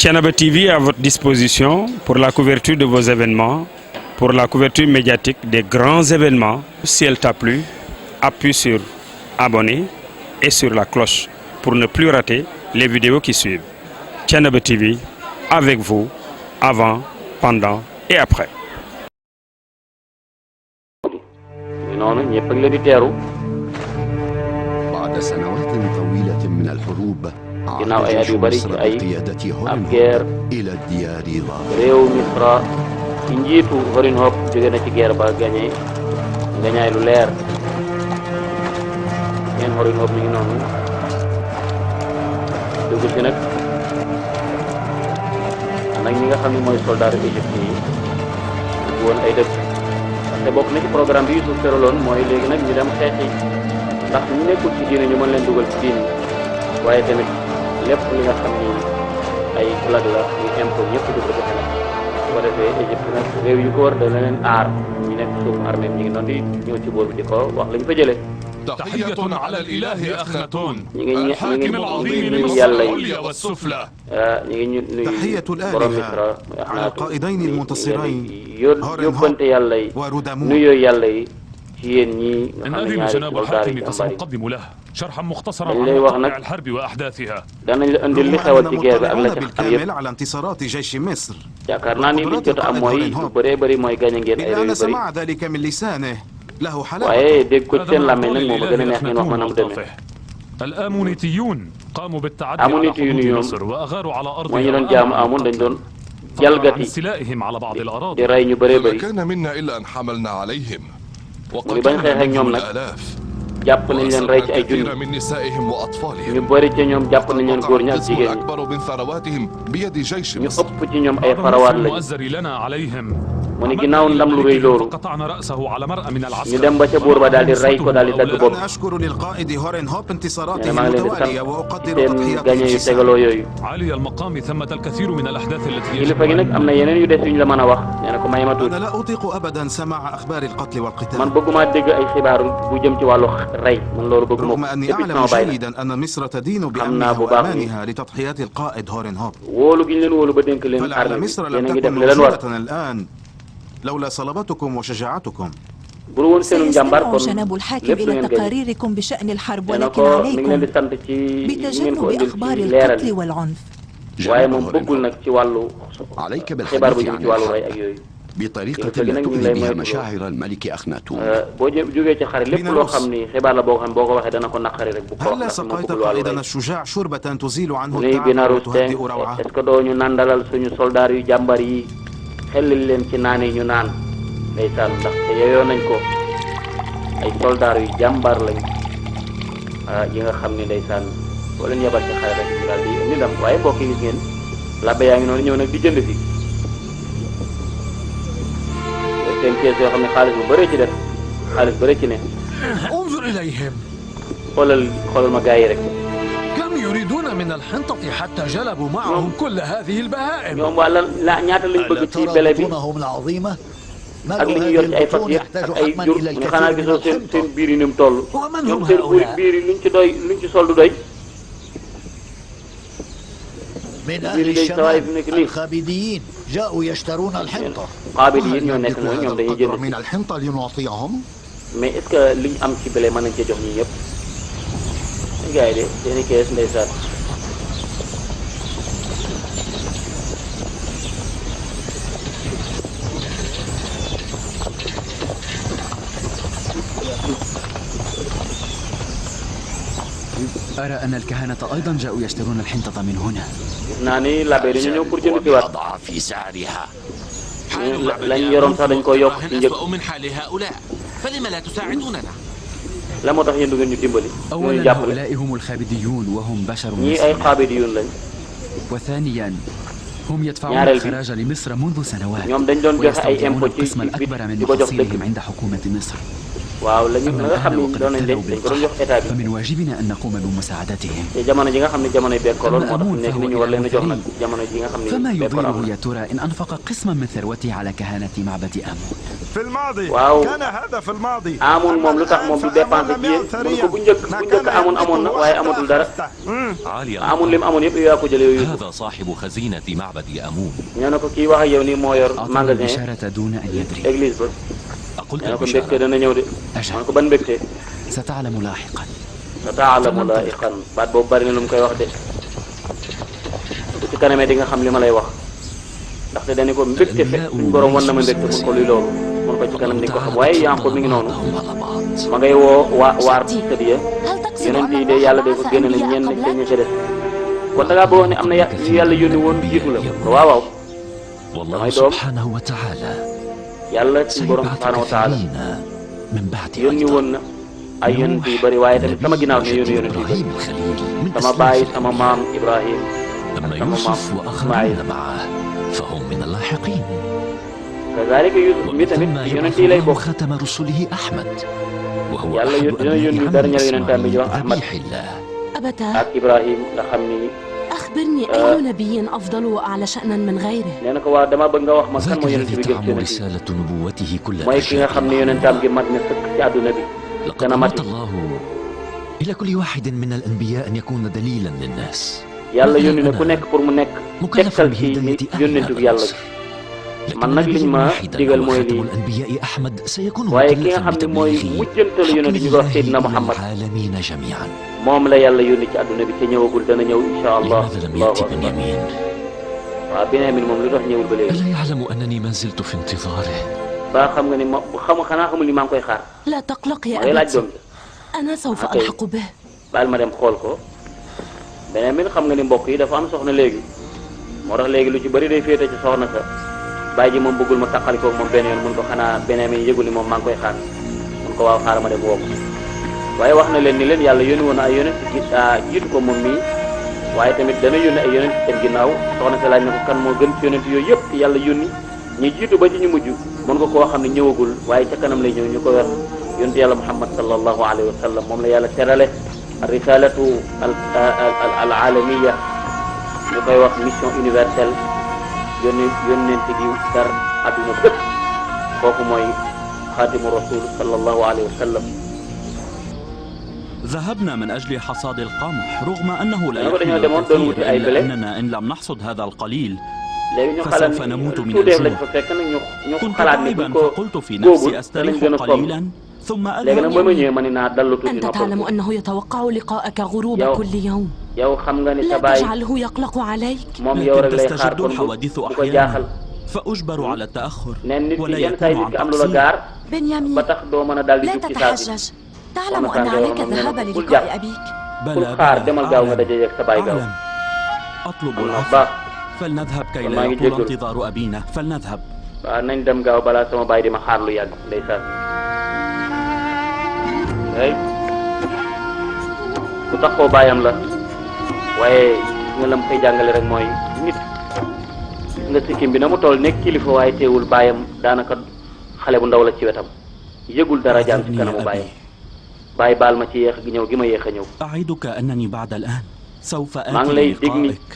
Thiénaba TV est à votre disposition pour la couverture de vos événements, pour la couverture médiatique des grands événements. Si elle t'a plu, appuie sur abonner et sur la cloche pour ne plus rater les vidéos qui suivent. Thiénaba TV, avec vous, avant, pendant et après. بعد سنوات طويلة من الحروب ginnaaw ay at yu bari ci ay ab guerre إلى الديار ظاهرة. réew Misra ci njiitu Horin Hop jóge na ci guerre ba gagné ngañaay lu leer ngeen Horin Hop mi ngi noonu dugg ci nag nag ñi nga xam ne mooy soldat Égypte yi dugg woon ay dëkk te bokk na ci programme bi Youssouf tëraloon mooy léegi nag ñu dem xeexi ndax ñu nekkul ci diine ñu mën leen dugal ci diine waaye tamit lépp li nga xam ni ay flag la ñu impôt ñëpp di ko defe nag su ko defee Égypte nag réew yu ko war da leen aar ñu nekk suuf armée ñi ngi noonu di ñëw ci boobu di ko wax lañu fa jëlee تحية على الإله أخناتون الحاكم العظيم لمصر العليا والسفلى تحية الآلهة على القائدين المنتصرين هورن هوب ورودامون. إن أذن جناب الحاكم فسنقدم له شرحا مختصرا عن وقائع الحرب وأحداثها. يعتمدون بالكامل على انتصارات جيش مصر وقدرات القائد هورن هوب. إلا أن سماع ذلك من لسانه له حلاوة. الآمونيتيون قاموا بالتعدي على حدود مصر وأغاروا على أرضها عن سلائهم على بعض الأراضي. ما كان منا إلا أن حملنا عليهم وقتلنا منهم الآلاف وأسرنا الكثير من نسائهم وأطفالهم القسم الأكبر من ثرواتهم بيد جيش مصر. الرئيس المؤزر لنا عليهم فقطعنا رأسه على مرأى من العسكر. أنا أشكر للقائد هورن هوب انتصاراته المتوالية وأقدر تضحياته. عالي المقام ثمة الكثير من الأحداث التي يجب أنا لا أطيق أبدا سماع أخبار القتل والقتال رغم أني أعلم جيدا أن مصر تدين بأمنها وأمانها لتضحيات القائد هورن هوب. فلعل مصر لم تكن موجودة الآن لولا صلابتكم وشجاعتكم. سيستمع جناب الحاكم إلى تقاريركم بشأن الحرب، ولكن عليكم بتجنب أخبار القتل والعنف. عليك بالحديث عن الحرب بطريقة لا تؤذي بها مشاعر الملك أخناتون. هل سقيت قائدنا الشجاع شربة تزيل عنه التعب وتهدئ روعه؟ xellil leen ci naane ñu naan ndeysaan ndax te yeyoo nañ ko ay soldaar yu jàmbaar lañ yi nga xam ne ndeysaan boo leen yebal ci xare rek ñu daal di indi ndam waaye mbokk yi gis ngeen labbe yaa ngi noonu ñëw nag di jënd si seen kees yoo xam ne xaalis bu bëree ci def xaalis bëree ci ne xoolal ma gars yi rek يريدون من الحنطة حتى جلبوا معهم كل هذه البهائم. ألا ترى العظيمة؟ ما يربطون يحتاج حتما إلى الكثير من الحنطة. ومن هم هؤلاء؟ من أهل الشمال الخابديين جاءوا يشترون الحنطة. القدر من الحنطة لنعطيهم؟ gaay de seeni kees ndeysaan أرى أن الكهنة أيضا جاءوا يشترون الحنطة من هنا. ناني لا بيري ñëw pour jënd ci waat في سعرها. lañ yoroon sax dañ ko yokk ci njëg. من حال هؤلاء فلما لا تساعدوننا؟ la moo tax yéen du ngeen ñu dimbali. أولا هؤلاء هم الخابديون وهم بشر ñii ay xaabidiyuun lañ. وثانيا هم يدفعون الخراج لمصر منذ سنوات ñoom dañ doon joxe ay impôt ci القسم الأكبر من محاصيلهم عند حكومة مصر. waaw la nga xam ne doon nañ dañ ko doon jox état bi فمن واجبنا أن نقوم بمساعدتهم te jamono ji nga xam ne jamonoy bekkooloon moo tax nekk ni ñu war leen a jox nag jamono ji nga xam ne فما bekkool am يضيره يا ترى إن أنفق قسما من ثروته على كهنة معبد آمون waaw amoon moom lu tax moom du dépensé ci yéen mun ko bu njëkk amoon na waaye amatul dara amoon lim amoon yëpp yaa ko jëlee yooyu هذا صاحب خزينة معبد آمون ñoo ne ko kii wax ak yow nii moo yor أعطاني magasin البشارة دون أن يدري église ba أقلت ñoo ne ko mbégte البشارة dana ñëw de أجل man ko ban mbégte ستعلم لاحقا sa taalamu laahiqan baat boobu bari na lu mu koy wax de bu ci kanamee di nga xam li ma lay wax ndaxte dañu ko mbégte fekk suñu borom wan na ma mbégte mun ko luy loolu mun ko ci kanam di nga ko xam waaye Yaaqub mi ngi noonu ma ngay woo waar kër ya yonent yi de yàlla day ko génne na ñenn te ñu ca des kon da ngaa bëgg wax ne am na ñu yàlla yónni woon jiitu la waaw waaw والله damay doom سبحانه وتعالى yàlla suñu borom سيبعث subhanahu wa taala كثيرين من بعد yónni woon na ay yonent yu bëri waaye tamit sama ginnaaw ne yónni yonent yu bëri إبراهيم الخليل من sama baay sama maam Ibrahim أما sama maam يوسف Ismaïl وآخرين معه فهم من اللاحقين kazaalika Yuusuf mi tamit ثم ci yonent يبعث yi lay الله bokk ختم رسله أحمد وهو yàlla أحد dina أبناء yónni عم dara ñaar yonentam bi إسماعيل jox Ahmad ذبيح الله أبتا ak Ibrahim nga xam ni أخبرني أي نبي أفضل وأعلى شأنا من غيره nee na ko waa dama bëgg nga wax ma kan ذاك mooy yonent الذي bi gën ci تعم yonent yi رسالة نبوته كل mooy ki nga xam ne yonentam gi mat na sëkk ci àdduna bi لقد gën a أمرت mati الله إلى كل واحد من الأنبياء أن يكون دليلا للناس yàlla yónni na ku nekk pour mu nekk مكلف tegtal ci ni بهداية أهل yónnentu هذا yàlla العصر gi man nag liñ ma digal mooy lii الأنبياء أحمد سيكون waaye ki nga مكلفا xam ne mooy بتبليغه mujjantalu yonent ñu ko wax Seydina Muhammad العالمين جميعا moom la yàlla yónni ci àdduna bi te ñëwagul dana ñëw insha allah لماذا لم allahu يأتي akbar بنيامين waaw Benyamin moom lu tax ñëwul ba léegi ألا يعلم أنني ما زلت في انتظاره ba xam nga ni ma xanaa xamul ni maa ngi koy xaar لا تقلق ma يا ngay laaj أبتي doom ji أنا سوف Okay. ألحق به baal ma dem xool ko Benyamin xam nga ni mbokk yi dafa am soxna léegi moo tax léegi lu ci bëri day féete ci soxna sa bàyyi ji moom bëggul ma taqalikoo moom benn yoon mun ko xanaa Benyamin yëgul ni moom maa ngi koy xaar mun ko waaw xaaral ma dem woo ko waaye wax na leen ni leen yàlla yónni woon ay yonent jiitu ko moom mii waaye tamit dana yónni ay yonent seen ginnaaw soxna sa laaj na ko kan moo gën ci yonent yooyu yëpp yàlla yónni ñi jiitu ba ci ñu mujj mën nga koo xam ne ñëwagul waaye ca kanam lay ñëw ñu ko wax yonent yàlla Muhammad sallallahu alayhi wa sallam moom la yàlla terale risalatu al alamiya ñu koy wax mission universelle yónnent gi dar adduna bépp kooku mooy xaatimu rasul sallallahu alayhi wa sallam ذهبنا من أجل حصاد القمح رغم أنه لا dañoo يحمل demoon doon wuti الكثير ay إلا blé أننا إن لم نحصد هذا القليل léegi ñu فسوف xalaat نموت من tuuteef lañ الجوع fa fekk nag ñu كنت xalaat ni buñ تعبا ko فقلت في góobul نفسي danañ أستريح gën a sonn قليلا ثم léegi nag ba ma أذهب ñëwee ma ni naa dallu tuuti أنت noppal تعلم أنه يتوقع لقاءك غروب يو. كل يوم yow xam nga ni sa لا baay تجعله يقلق عليك moom yow لكن rek lay xaar تستجد kon الحوادث bu ko أحيانا jaaxal فأجبر على التأخر neen nit ولا ki yenn saa yi يكون nit ki عن am lu la تقصير gaar بنيامين ba tax doo mën a daal di لا jub ci saa si تتحجج تعلم وأنا أن كان عليك يوم من الذهاب يوم كل للقاء جاء. أبيك bul بلى xaar بلى demal gaaw nga أعلم dajeeg sa baay gaaw أعلم أطلب am na العفو baax فلنذهب كي والله لا يطول يجزل. انتظار أبينا فلنذهب waaw nañ dem gaaw balaa sama baay di ma xaar lu yàgg ndeysaan ay ku taxoo baayam la waaye nga lam koy jàngale rek mooy nit nga sikkim bi na mu toll nekk kilifa waaye teewul baayam daanaka xale bu ndaw la ci wetam yëgul dara jaam ci kanamu baayam baay baal ma ci yéex gi ñëw gi ma yéex a ñëw أعدك أنني بعد الآن سوف maa ngi آتي lay dig ni للقائك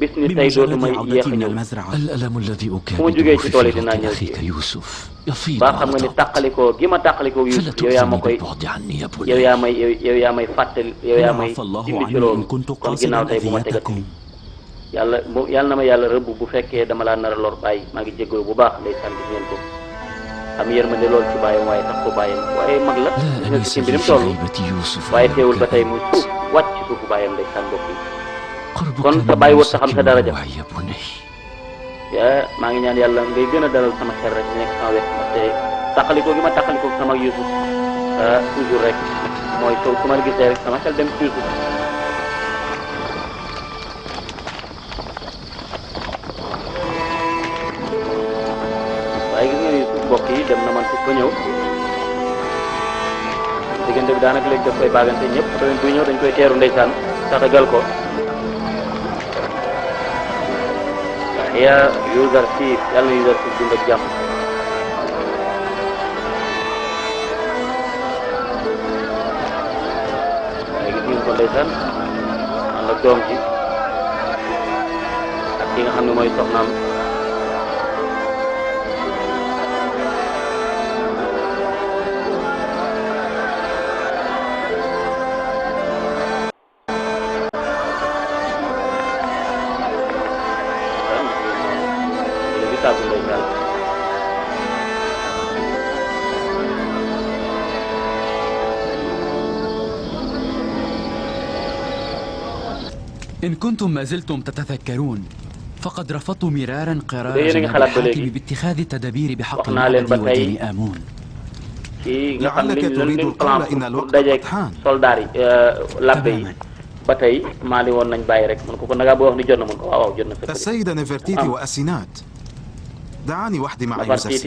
bis ni tey dootuma بمجرد yéex a عودتي من ñëw المزرعة الألم الذي fu ma jógee أكابده ci في tool yi dinaa فراق ñëw ci أخيك يوسف يفيض baa xam على nga ni طاقتي tàqalikoo gi ma tàqalikoo فلا Yuusuf yow yaa ma تؤذني koy بالبعد عني يا yow بني yaa may yow yaa may fàttali yow yaa may عفى الله dindi ci عني إن loolu كنت kon ginnaaw قاصدا tey bu ma tegati أذيتكم yàlla na ma yàlla rëbb bu fekkee dama laa nar a lor bàyyi maa ngi jégalu bu baax ndeysaan gis ngeen ko am yërmande lool ci bàyyam waaye tax ko bàyyam waaye mag la gis لا nga أنيس sikkim bi ni لي mu في toll غيبة يوسف waaye ولو teewul ba tey كان mu suuf wàcc ci suufu bàyyam ndeysaan mbokk yi قربك kon sa من bàyyi wut sa xam sa يسكن daraja روعي يا بني maa ngi ñaan yàlla ngay gën a dalal sama xel rek nekk sama wet te tàqalikoo gi ma tàqalikoo sama Yuusuf toujours rek mooy soo su ma la gisee rek sama xel dem ci Yuusuf waaye gis nga Yuusuf mbokk yi dem na man fi ba ñëw diggante bi daanaka léegi daf koy baagante ñëpp tamit buy ñëw dañ koy teeru ndeysaan tatagal ko yaa user siif yàlla na user siif dund ak jàmm ndeysaan ànd ak doom ji ak ki nga xam ne mooy soxnaam إن كنتم ما زلتم تتذكرون فقد رفضت مرارا قرار جناب الحاكم باتخاذ التدابير بحق المعبد ودين آمون. لعلك تريد القول إن الوقت قد حان. السيد نفرتيتي وأسينات دعاني وحدي مع يوزرسيف.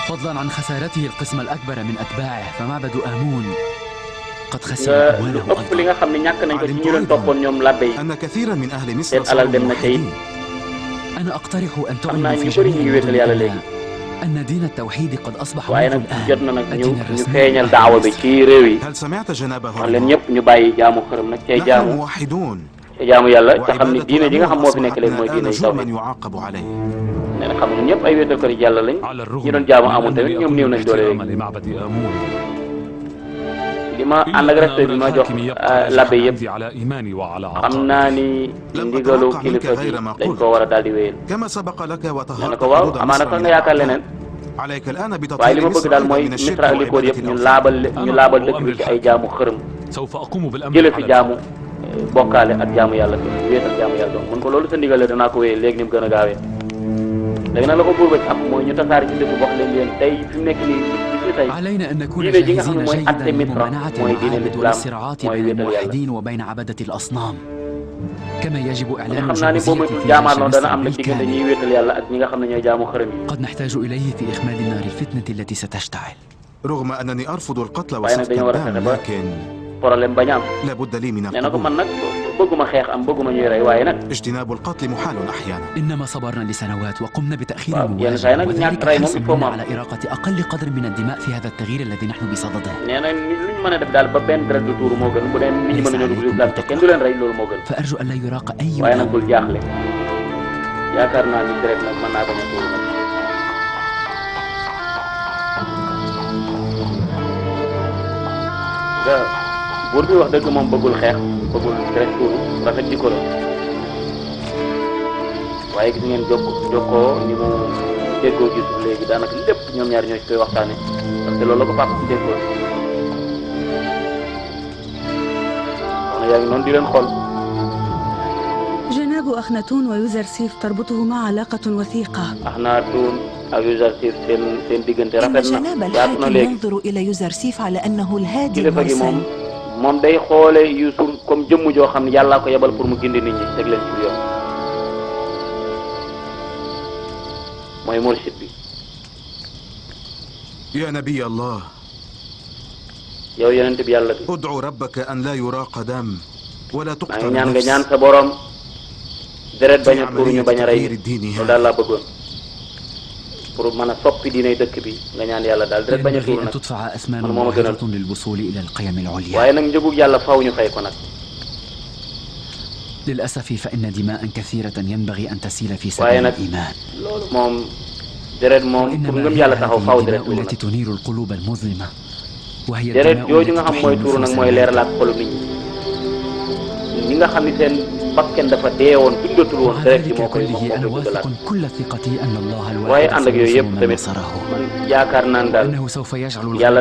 فضلا عن خسارته القسم الأكبر من أتباعه فمعبد آمون قد خسر أمواله أيضا. أن كثيرا من أهل مصر صاروا موحدين. أنا أقترح أن تعلنوا في جميع المدن أن دين التوحيد قد أصبح منذ الآن الدين الرسمي. هل سمعت جنابه؟ نحن موحدون. jaamu yàlla te xam ne diine ji nga xam moo fi nekk léegi mooy diine yi tawhid nee na xam ne ñëpp ay wéetal ko yàlla lañ ñi doon jaamu amoon tamit ñoom néew nañ doole léegi li ma ànd ak respect bi ma jox labbe yëpp xam naa ni ndigalu kilifa bi dañ ko war a daal di wéyal nee na ko waaw amaana sax nga yaakaar leneen waaye li ma bëgg daal mooy Misra ak li ko yëpp ñu laabal dëkk bi ci ay jaamu xërëm jële fi jaamu bokkaale ak jaamu yàlla bi wéetal jaamu yàlla doon mun ko loolu sa ndigal danaa ko wéyee léegi ni mu gën a gaawee léegi nag la ko buur ba ci am mooy ñu tasaare ci dëkk wax leen tey fi mu nekk nii bis tey diine ji nga xam ne mooy atte Misra mooy diine l'islam mooy wéetal yàlla كما يجب إعلان xam naa ni boobu jaamaarloo dana am nag diggante ñiy wéetal yàlla ak ñi nga xam ne ñooy jaamu xërëm yi. قد نحتاج إليه في إخماد النار الفتنة التي ستشتعل. رغم أنني أرفض القتل وسفك الدم لكن problème bañ am لابد لي من nee na ko man nag bëgguma xeex am bëgguma ñuy rey waaye nag اجتناب القتل محال أحيانا. إنما صبرنا لسنوات وقمنا بتأخير المواجهة وذلك حرصنا على إراقة أقل قدر من الدماء في هذا التغيير الذي نحن بصدده. nee na luñ mën a def daal ba benn deret du tuuru moo gën bu dee nit ñi mën nañoo dugg l'islam te kenn du leen rey loolu moo gën. فأرجو أن لا يراق أي waaye nag bul jaaxle yaakaar naa ni deret nag mën naa bañ a tuuru nag. buur bi wax dëgg moom bëggul xeex bëggul deret tuuru rafet jikko la waaye gis ngeen jokkoo ni mu déggoo gis léegi daanaka lépp ñoom ñaar ñoo ci koy waxtaane parce que loolu la ko papa ci déggoo wax na yaa ngi noonu di leen xool. جناب أخناتون ويوزرسيف تربطهما علاقة وثيقة. أخناتون أو يوزرسيف سين diggante rafet na جناب الحاكم ينظر إلى يوزرسيف على أنه الهادي المرسل. moom day xoole Yuusuf comme jëmm joo xam ne yàllaa ko yebal pour mu gindi nit ñi teg leen ci yoon mooy mursid bi. يا نبي الله. yow yonent bi yàlla bi. ادعو ربك أن لا يراق دم ولا تقتل ñaan nga ñaan sa borom deret bañ a tuur ñu bañ a rey loolu daal laa bëggoon pour mën a soppi diinay dëkk bi nga ñaan yàlla daal deret bañ a tuur nag man moo ma gënal waaye nag njëgug yàlla faaw ñu fay ko nag. للأسف فإن دماء كثيرة ينبغي أن تسيل في سبيل الإيمان. loolu moom deret moom pour ngëm yàlla taxaw faaw deret tuur التي تنير القلوب المظلمة وهي deret jooju nga xam mooy tuur nag mooy leeralaat xolu nit ñi nga xam ni seen bakken dafa deewoon dundatul woon deret ji moo koy dundalaat waaye ànd ak yooyu yëpp tamit man yaakaar naan daal yàlla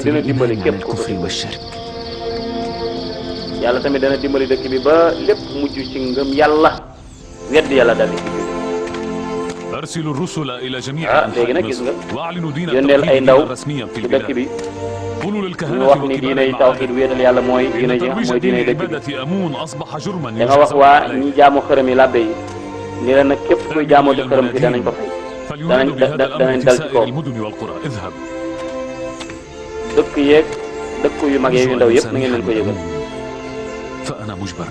dina dimbali képp ku ko yàlla tamit dana dimbali dëkk bi ba lépp mujj ci ngëm yàlla wedd yàlla daal di ci jóg. أرسلوا الرسل إلى جميع léegi nag gis nga وأعلنوا دين yónneel ay ndaw رسميا في ci dëkk bi قولوا ñu للكهنة wax ni diinay tawxiid wéetal yàlla mooy diine ji mooy diinay dëkk bi عبادة آمون أصبح جرما da nga wax waa ñi jaamu xërëm yi labbe yi ni leen nag képp kuy jaamoo di xërëm fi danañ ko fay danañ dal ci kaw dëkk yeeg dëkk yu mag yeeg yu ndaw yëpp na ngeen leen ko yëgal فأنا مجبر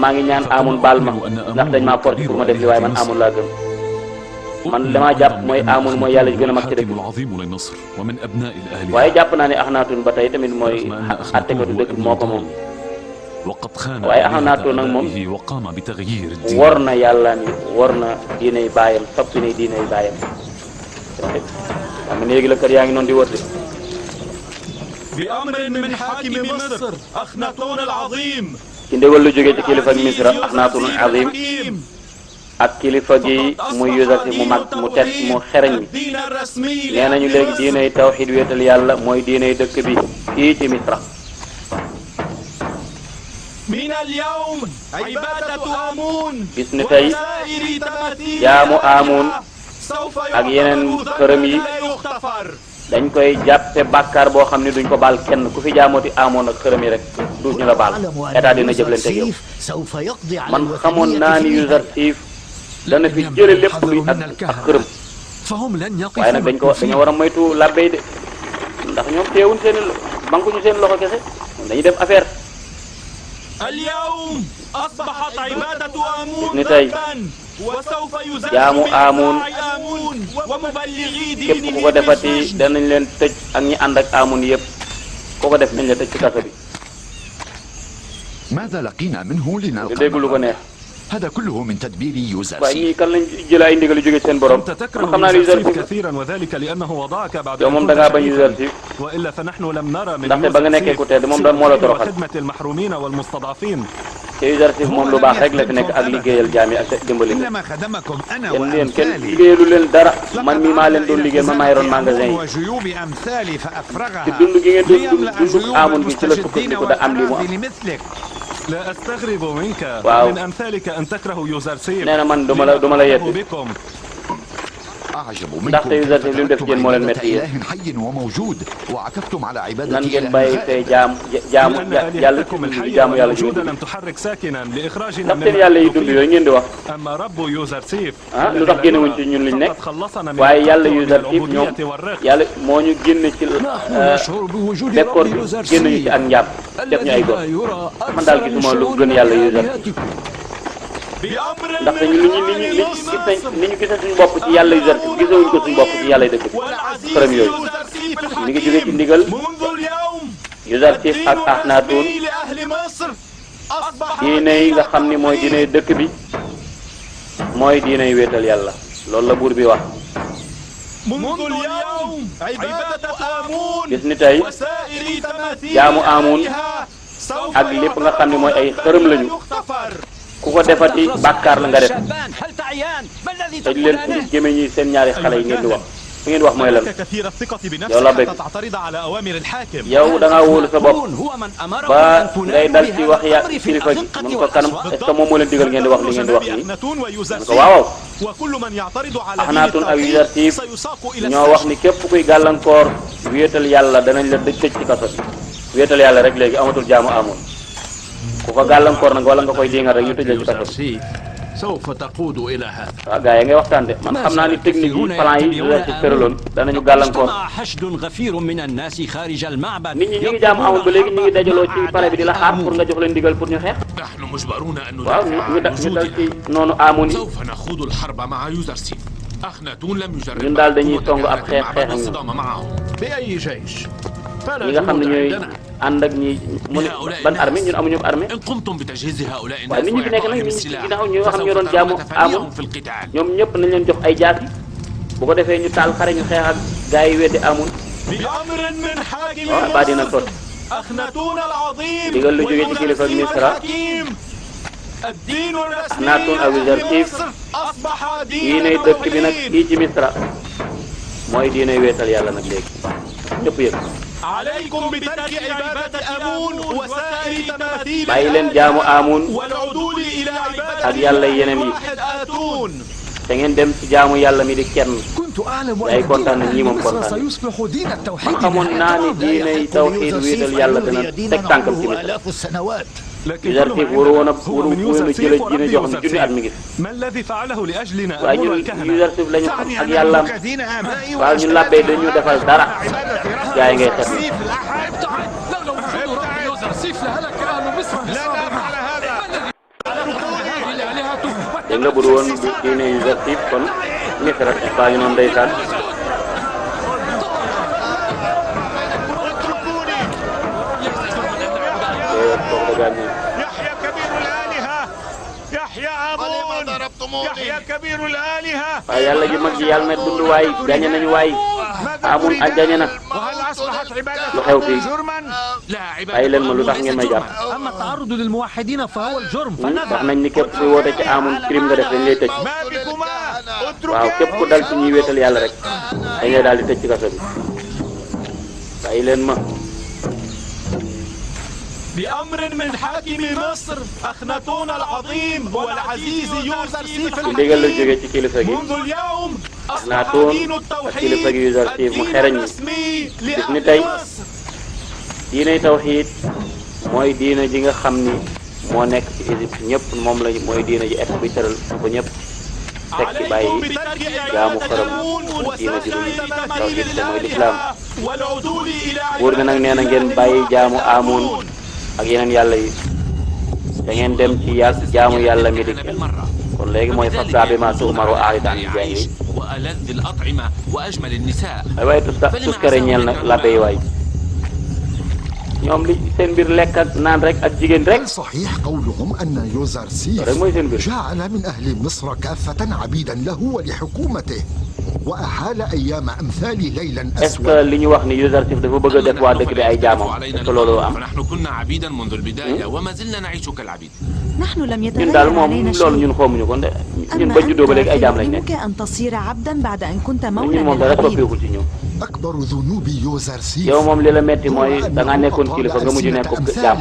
maa ngi ñaan amun baal ma ndax dañ maa forcé pour ma def li waaye man amun laa gëm man damaa jàpp mooy Amun mooy yàlla ji gën a mag ci dëkk waaye jàpp naa ne Axnaatun ba tey tamit mooy àttekatu dëkk moo ko moom waaye Axnaatun nag moom war na yàlla ni war na diinay baayam soppi ne diinay baayam xam nga léegi la kër yaa ngi noonu di wër de ci ndégal lu jógee ci kilifa ak Misra Axnaatun azim ak kilifa gi muy Yuusuf mu mag mu tet mu xereñ mi nee nañu léegi diinay tawxiid wéetal yàlla mooy diinay dëkk bi fii ci Misra bis ni tey jaamu Amun ak yeneen xërëm yi dañ koy jàppe bàkkaar boo xam ne duñ ko baal kenn ku fi jaamooti Amun ak xërëm yi rek duñu la baal état dina jëflante ak yow man xamoon naa ni Yuusuf dana fi jële lépp luy ak xërëm waaye nag dañoo war a moytu làbbey de ndax ñoom teewuñ seen bankuñu seen loxo kese dañuy def affaire ni tey jaamu Amun képp ku ko defati danañ leen tëj ak ñi ànd ak Amun yëpp ku ko def nañ la tëj ci kaso bi nga dégg lu ko neex هذا كله من تدبير يوزرسيف. waaye ñii kan lañ jëlee ay ndigal yu jóge seen borom. man xam naa ne Yuusuf yow moom da ngaa bañ Yuusuf ndaxte ba nga nekkee ku tedd moom da moo la toroxal te Yuusuf moom lu baax rek la fi nekk ak liggéeyal jaam yi ak dimbali leen yéen kenn liggéeyalu leen dara man mii maa leen doon liggéey man maa yoroon magasin yi ci dund gi ngeen doon dund Amun bi ci la sukkandiku da am li mu am. لا أستغرب منك ومن أمثالك أن تكره يوزرسيف. nee na man duma la yedd ndaxte Yuusuf li mu def jën moo leen métti yéen nan ngeen bàyyi tey jaamu yàlla ji ndax seen yàlla yi dund yooyu ngeen di wax ah lu tax génnewuñ ci ñun liñ nekk waaye yàlla Yuusuf ñoom yàlla moo ñu génn ci bekkoor bi génn ñu ci ak njàpp def ñu ay góor man daal gisuma lu gën yàlla Yuusuf ndaxte ñu ni ñu gisee suñu bopp ci yàlla Yuusuf gisewuñ ko suñu bopp ci yàlla dëkk xërëm yooyu mi ngi jógee ci ndigal Yuusuf ak Axnaatun diine yi nga xam ni mooy diine dëkk bi mooy diine yu wéetal yàlla loolu la buur bi wax gis ni tey jaamu Amun ak lépp nga xam ni mooy ay xërëm lañu ku ko defati bàkkaar la nga def tëj leen indi gémmiñ ñi seen ñaari xale yi ngeen di wax fi ngeen wax mooy lan yow la bëgg yow da ngaa wóolu sa bopp ba ngay dal ci wax ya kilifa gi mun ko kanam est ce que moom moo leen digal ngeen di wax li ngeen di wax nii mun ko waaw Axnaatun ak Yuusuf ñoo wax ni képp kuy gàllankoor wéetal yàlla danañ la tëj ci kaso bi wéetal yàlla rek léegi amatul jaamu Amun ku ko gàllankoor nag wala nga koy dingal rek ñu tëj la ci kaso bi waaw gars yi ngay waxtaan de man xam naa ni technique yi plan yi ci tëraloon danañu gàllankoor nit ñi ñu ngi jaamu Amun ba léegi ñu ngi dajaloo ci palais bi di la xaar pour nga jox leen ndigal pour ñu xeex waaw ñu dal ci noonu Amun yi ñun daal dañuy song ab xeex ak ñun ñi nga xam ne ñooy ànd ak ñi mu ne ban armée ñun amuñu armée waaye nit ñi fi nekk nag nit ñi ci ginnaaw ñi nga xam ñoo doon jaamu Amun ñoom ñëpp nañ leen jox ay jaasi bu ko defee ñu taal xare ñu xeex ak gaa yi weddi Amun waaw baa dina sot digal lu jógee ci kilifa ak Misra Axnaatun ak Yuusuf diinay dëkk bi nag fii ci Misra mooy diinay weetal yàlla nag léegi ñëpp yëpp bàyyi leen jaamu Amun ak yàlla yeneen yi te ngeen dem ci jaamu yàlla mi di kenn day kontaan na ñii moom kontaan man xamoon naa ni diinay tawxiid wéetal yàlla dana teg tànkam ci Misra Yuusuf waru woon a jëlee diine joo xam ne junni at mi ngi waaye ñun Yuusuf lañu xam ak yàllaam waaye ñun làbbee dañu defal dara gaa yi ngay xet dégg nga bu dul woon diine Yuusuf kon Misra baa ngi noonu ndeysaan waaye yàlla ji mag ji yàlla na dund waay gañe nañu waay Amun ak gañe na lu xew fii bàyyi leen ma lu tax ngeen may jàpp wax nañ ni képp kuy woote ci Amun crime nga def dañ lay tëj waaw képp ku dal ci ñuy wéetal yàlla rek dañ lay daal di tëj ci kaso bi bàyyi leen ma بأمر من حاكم مصر أخناتون العظيم والعزيز يوزرسيف منذ اليوم أصبح دين التوحيد الدين الرسمي لأهل مصر diinay tawxiid mooy diina ji nga xam ni moo nekk ci Égypte ñëpp moom la mooy diina ji état bi tëral bu ñëpp teg ci bàyyi jaamu xërëm diina ji dul tawxiid te mooy lislaam buur bi nag nee na ngeen bàyyi jaamu Amun ak yeneen yàlla yi da ngeen dem ci jaamu yàlla mi di kon léegi mooy fasda bi ma tu'mar wa a'rid an al-jaahiliin waaye tuskare ñeel na labbe yi waay ñoom li seen mbir lekk ak naan rek ak jigéen rek صحيح قولهم أن يوزرسيف جعل من أهل مصر كافة عبيدا له ولحكومته وأحال أيام أمثال ليلا أسود. est-ce que li ñu wax ni Yuzarsif dafa bëgg a def waa dëkk bi ay jaamam est-ce que loolu am. نحن كنا عبيدا منذ البداية وما زلنا نعيش كالعبيد. نحن لم ñun يتغير daal moom علينا loolu شيء. ñun xamuñu ko ñun ba juddoo ba léegi ay jaam lañ nekk. يمكنك أن تصير عبدا بعد أن كنت ñun مولا moom dara للعبيد. soppeekul ci ñoom. أكبر ذنوب يوزرسيف yow moom li la metti mooy da ngaa nekkoon kilifa nga mujj nekk jaam.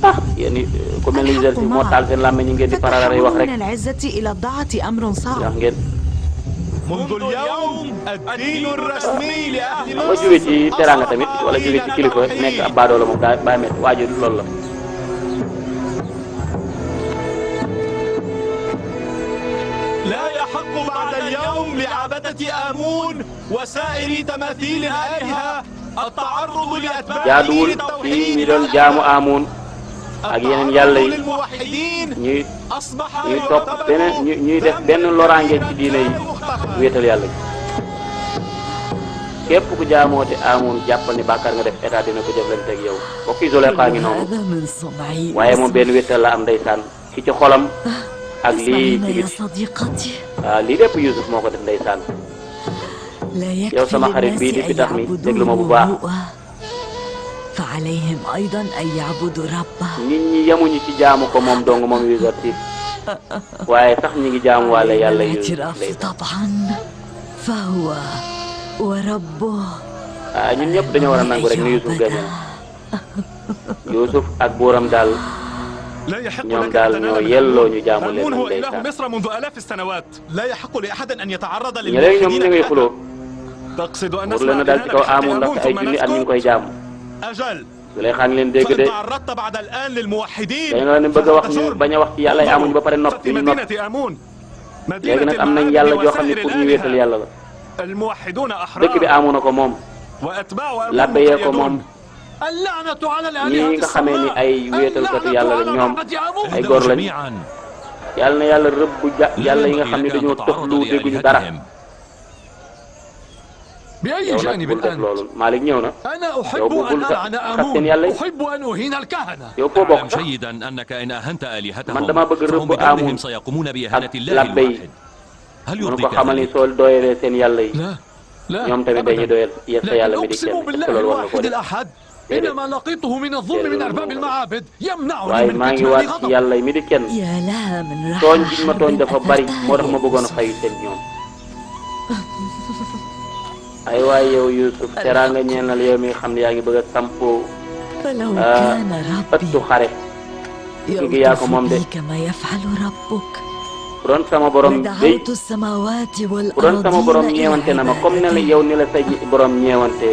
ah yéen ku mel ni Yuzarsif moo taal seen làmmiñ ñi ngeen di paralare wax rek. من العزة إلى الضاعة أمر صعب. wax ngeen. منذ اليوم الدين الرسمي لأهل ba مصر jóge ci teraanga tamit wala jóge ci kilifa nekk ab baadoola moom daa bàyyi métti waajur loolu la. لا يحق بعد اليوم لعبدة آمون وسائر تماثيل الآلهة التعرض لأتباع jaaduwul دين ci ñi التوحيد doon jaamu Amun ak yeneen yàlla yi للموحدين ñuy topp beneen ñuy def benn loraange ci diine yi wéetal yàlla gi képp ku jaamooti Amun jàppal ni bàkkaar nga def état dina ko jëflante ak yow bokk isolé xaa ngi noonu waaye moom benn wéetal la am ndeysaan ki ci xolam ak lii ci biti waaw lii lépp Yusuf moo ko def ndeysaan yow sama xarit bii di fi tax mi déglu ma bu baax فعليهم أيضا أن يعبدوا ربه. nit ñi yemuñu ci jaamu ko moom dong moom Yuzarsif waaye sax ñi ngi jaamu wàlla yàlla الاعتراف طبعا فهو وربه. ñun ñëpp dañoo war a nangu rek ni Yusuf gañe Yusuf ak buuram daal ñoom daal ñoo yelloo ñu jaamu leen آمون هو إله مصر منذ آلاف السنوات لا يحق لأحد أن يتعرض للموحدين xuloo تقصد أن pour leen a dal ci kaw Amun ndax ay junni at ñu ngi koy jaamu أجل su lay xaan leen dégg de تعرضت بعد الآن للموحدين dañu la ne bëgg a wax ñu bañ a wax ci yàlla Amun ba pare nopp ñu nopp léegi nag am nañ yàlla joo xam ne pour ñu wéetal yàlla la الموحدون dëkk أحرار bi Amun a ko moom وأتباع labbe yee ko moom اللعنة على ñii الآلهة nga xamee ni ay wéetalkatu yàlla la ñoom السماء ay góor lañ yàlla na yàlla rëbb yàlla yi nga xam ne dañoo tëxlu dégguñu dara بأي yow nag جانب bul def الآن؟ loolu Malick ñëw na أنا yow أحب bu أن bul ألعن xas seen آمون yàlla yi أحب أن أهين الكهنة yow foo bokk sax جيدا أنك إن أهنت آلهتهم man dama bëgg فهم rëbb بدونهم Amun سيقومون بإهانة ak الله labbe yi الواحد هل mënu ko يرضيك xamal ni ذلك؟ soo doyalee seen yàlla yi لا لا ñoom tamit dañuy doyal sa yàlla mi di لكن kenn أقسم est-ce بالله que loolu war na ko الواحد def الأحد إنما لقيته من الظلم من أرباب المعابد يمنعني waaye من maa ngi كتمان waat ci غضب yàlla mi di kenn يا لها من tooñ رحمة gi ma tooñ dafa bari moo tax ma bëggoon a fayu seen ñoom ay waay yow Yusuf teraanga ñeenal yow mi nga xam ne yaa ngi bëgg a sampo فلو كان ëttu ربي xare gi yaa ko moom de يلطف بي كما يفعل ربك bu doon sama borom day لدعوت السماوات bu doon sama borom والأرضين ñeewante na إلى ma comme ne la عبادتي. yow ni la sa borom ñeewante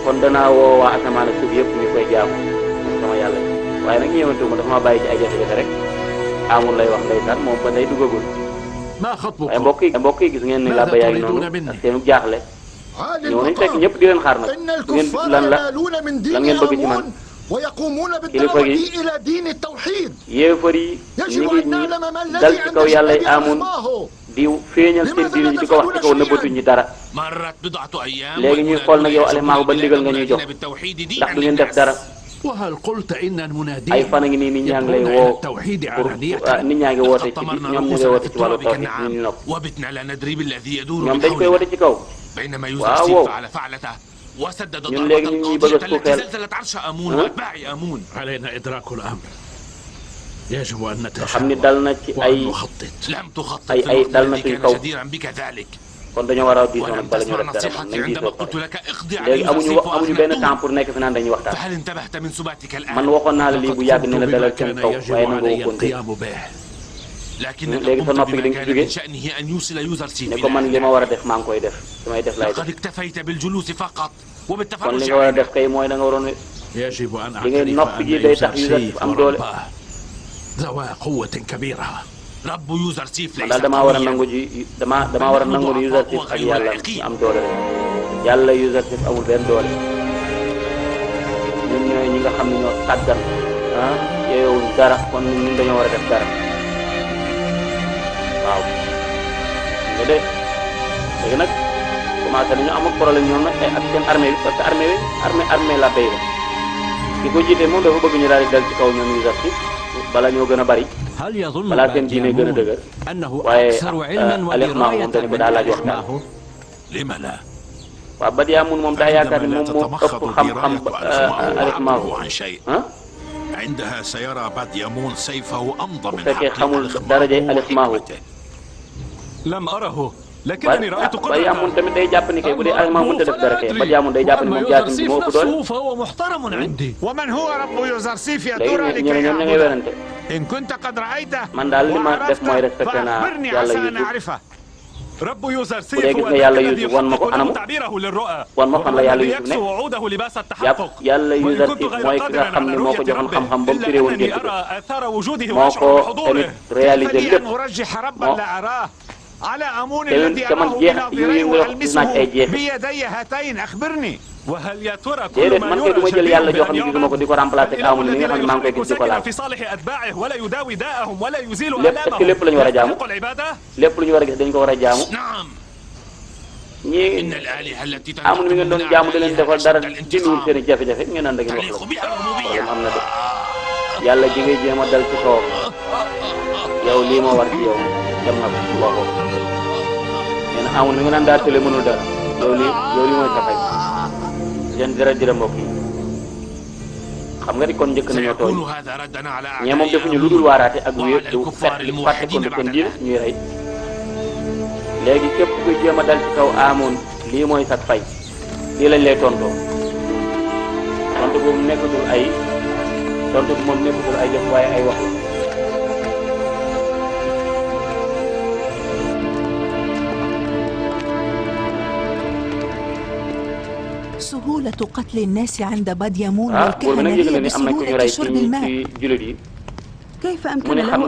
kon danaa woo waa asamaan ak suuf yëpp ñu koy jaamu moom sama yàlla waaye nag ñeewante ma dafa ma bàyyi ci ay jafe-jafe rek Amun lay wax ndeysaan moom ba day duggagul ما خطبك؟ waaye mbokk yi gis ngeen ni labba yaa ngi noonu ak seenu jaaxle ñëw nañ fekk ñëpp di leen xaar nag إن ngeen الكفار lan la ينالون من lan دين ngeen bëgg ci man آمون ويقومون بالدعوة إلى دين التوحيد. يفري يجب أن نعلم ما الذي دل ci kaw yàlla yi عند amun di feeñal seen diine di ko wax ci kaw nëbbatuñu dara léegi ñuy xool nag yow alimaahu ba ndigal nga ñuy jox ndax du ngeen def dara وهل قلت إن المنادين ay fan a ngi nii nit ñaa ngi lay woo pour nit ñaa ngi woote ci ñoom ñu ngi woote ci wàllu tawhid ñu nopp ñoom dañ koy woote ci kaw waaw wow ñun léegi ñu ngi bëgg a suufeel علينا إدراك الأمر يجب أن xam ni dal na ci ay dal na suñ kaw kon dañoo war a diisoo nag bala ñu def dara moom nañ diisoo léegi amuñu benn temps pour nekk fi naan dañuy waxtaan man waxoon naa la lii bu yàgg ne la dalal seen kaw waaye na nga waxoon dégg léegi sa noppi gi da nga ci jóge ne ko man li ma war a def maa ngi koy def damay def laay def kon li nga war a def kay mooy da nga waroon li ngay noppi gi day tax user am doole man daal damaa war a nangu ji damaa war a nangu ni user ak yàlla am doole rek yàlla user amul benn doole ñun ñooy ñi nga xam ne ñoo tàggan ah yeewuñ dara kon ñun dañoo war a def dara waaw nga de léegi nag commencé nañu am ak problème ñoom nag ak seen armée bi parce que armée la béy la ki ko jiite moom dafa bëgg ñu daal di dal ci kaw ñoom user bala ñoo gën a bari balaa seen diine gën a dëgër waaye Alixmaahu moom dañu ko daa laaj waxtaan waaw Badyamun moom daa yaakaar ne moom moo ëpp xam-xam Alixmaahu ah bu fekkee xamul darajay Alixmaahu Badyamun tamit day jàpp ni kay bu dee Alixmaahu mënut a def dara kay Badyamun day jàpp ni moom jaasim bi moo ëpp doole léegi ñu ne ñoom ña ngay werante man daal li ma def mooy respecté naa yàlla Yuusuf bu dee gis nga yàlla Yuusuf wan ma ko anam wan ma fan la yàlla Yuusuf ne yàlla Yuusuf mooy ki nga xam ne moo ko joxoon xam-xam ba mu firee woon gént bi moo ko tamit réalisé lépp moo te man jeex yu wax gis naa ci ay jeexit déedéet man kay du ma jël yàlla joo xam ne gisuma ko di ko remplacer ak Amun mi nga xam ne maa ngi koy gis di ko laal lépp est-ce que lépp la ñu war a jaamu lépp lu ñu war a gis dañu ko war a jaamu ñii Amun mi ngeen doon jaamu da leen defal dara dindiwul seen i jafe-jafe ngeen naan da ngeen wax la problème am na de yàlla ji ngay jéem a dal ci kawam yow lii moo war ci yow dem na ko waxoo nee na Amun mi nga naan daa tële mënul dara yow lii mooy sa fay seen jërëjëf mbokk yi xam nga ni kon njëkk nañoo tooñ ñee moom defuñu lu dul waaraate ak wéer du fàtte ko seen diine ñuy rey léegi képp kuy jéem a dal ci kaw Amun lii mooy sag fay lii lañ lay tontoo tontu boobu nekkatul ay tontu bi moom nekkatul ay def waaye ay wax la سهولة قتل الناس عند بديامون والكهنة هي بسهولة شرب الماء. كيف أمكن له أن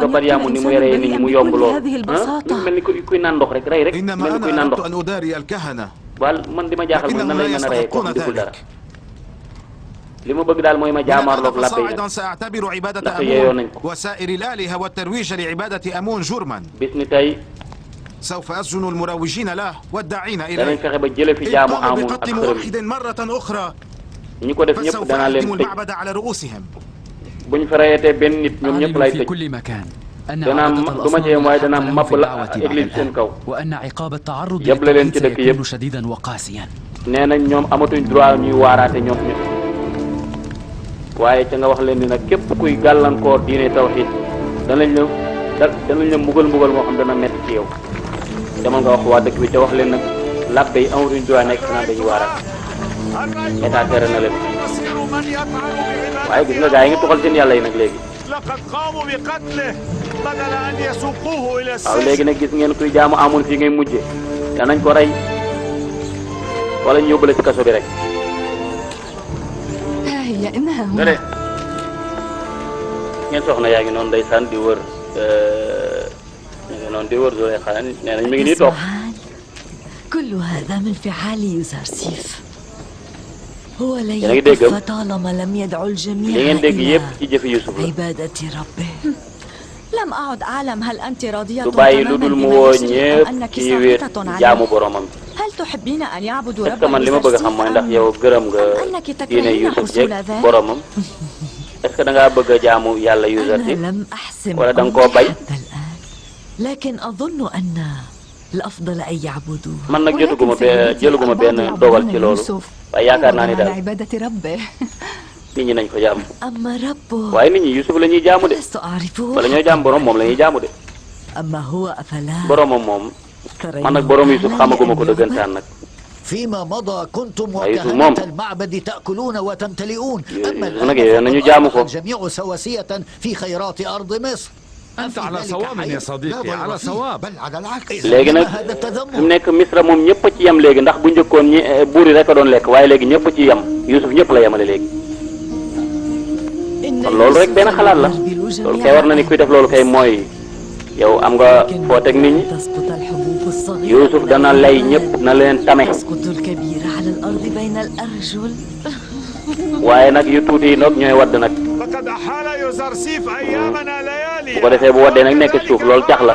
يقتل بكل هذه البساطة؟ إنما أنا أردت أن أداري الكهنة لكنهم لا يستحقون ذلك. فصاعدا سأعتبر عبادة أمون وسائر الآلهة والترويج لعبادة أمون جرما. سوف أسجن المروجين له والداعين إليه. إن قاموا بقتل موحد مرة أخرى فسوف أهدم المعبد على رؤوسهم. في كل مكان أن عودة الظلام في دعوة وأن عقاب التعرض للتوحيد سيكون شديدا وقاسيا. waaye ca nga wax leen ni nag képp kuy gàllankoor diine tawhid danañ la mbugal moo xam dana métti ci yow demal nga wax waa dëkk bi te wax leen nag labbe yi amatuñ droit nekk naan dañuy waaraat état tere na leen waaye gis nga gaa yi ngi tuxal seen yàlla yi nag léegi waaw léegi nag gis ngeen kuy jaamu Amun fii ngay mujje danañ ko rey wala ñu yóbbale ci kaso bi rek nga de ngeen soxna yaa ngi noonu ndeysaan di wër Zulaykha nee nañ mi ngi nii toog كل هذا من فعال يوزرسيف yéen a ngi déggam li ngeen dégg yépp ci jëfi Yusuf la du bàyyi lu dul mu woo ñépp ci wéet jaamu boromam est-ce que man li ma bëgg a xam mooy ndax yow gërëm nga diine Yusuf jeeg boromam est-ce que da ngaa bëgg a jaamu yàlla Yuusuf wala da nga koo bay man nag jëluguma benn dogal ci loolu waaye yaakaar naa ni daal nit ñi nañ ko jaamu waaye nit ñi Yusuf la ñuy jaamu de wala ñooy jaam borom moom la ñuy jaamu de boromam moom man nag borom Yusuf xamaguma ko dëggantaan nag فيما مضى كنتم وكهنة المعبد تأكلون وتمتلئون أما الآن الجميع سواسية في خيرات أرض مصر أنت على صواب يا صديقي على صواب بل على العكس léegi nag fi mu nekk Misra moom ñëpp ci yem léegi ndax bu njëkkoon ñi buur yi rek a doon lekk waaye léegi ñëpp ci yem Yusuf ñëpp la yemale léegi kon loolu rek benn xalaat la loolu kay war na ni kuy def loolu kay mooy yow am nga foo teg nit ñi Yusuf dana lay ñëpp na leen tame waaye nag yu tuuti yi nag ñooy wadd nag bu ko defee bu waddee nag nekk suuf loolu cax la